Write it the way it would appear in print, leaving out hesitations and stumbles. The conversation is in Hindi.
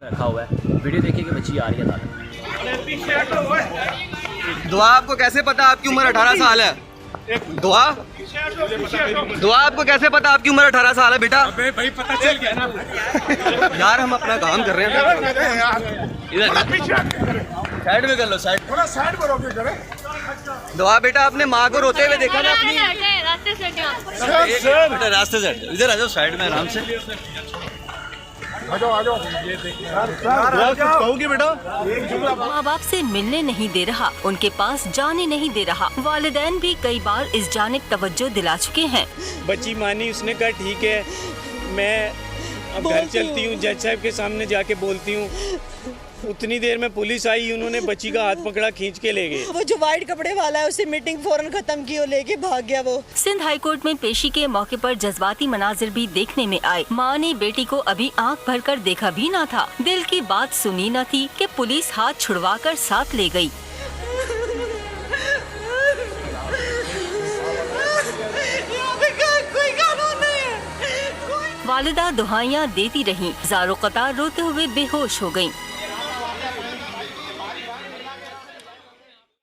रखा हुआ है। वीडियो देखिए कि बच्ची आ रही है अदालत। दुआ आपको कैसे पता आपकी उम्र 18 साल है? दुआ आपको कैसे पता आपकी उम्र 18 साल है बेटा? भाई पता चल गया ना यार हम अपना काम कर रहे हैं। इधर साइड में कर लो, साइड थोड़ा साइड में रोके करे। दुआ बेटा अपने माँ को रोते हुए देखा ना अपनी? बेटा रास्ते से इधर आ जाओ, साइड में आराम से आ जाओ कहोगे बेटा? माँ बाप से मिलने नहीं दे रहा, उनके पास जाने नहीं दे रहा। वालिदैन भी कई बार इस जानिब तवज्जो दिला चुके हैं। बच्ची मानी, उसने कहा ठीक है मैं अब घर चलती हूँ, जज साहब के सामने जाके बोलती हूँ। उतनी देर में पुलिस आई, उन्होंने बच्ची का हाथ पकड़ा, खींच के ले गए। वो जो वाइट कपड़े वाला है उसे मीटिंग फौरन खत्म की और लेके भाग गया वो। सिंध हाई कोर्ट में पेशी के मौके पर जज्बाती मनाजिर भी देखने में आए। माँ ने बेटी को अभी आंख भर कर देखा भी न था, दिल की बात सुनी न थी कि पुलिस हाथ छुड़वा कर साथ ले गई। वालिदा दुहाइयाँ देती रहीं, ज़ारो कतार रोते हुए बेहोश हो गयीं।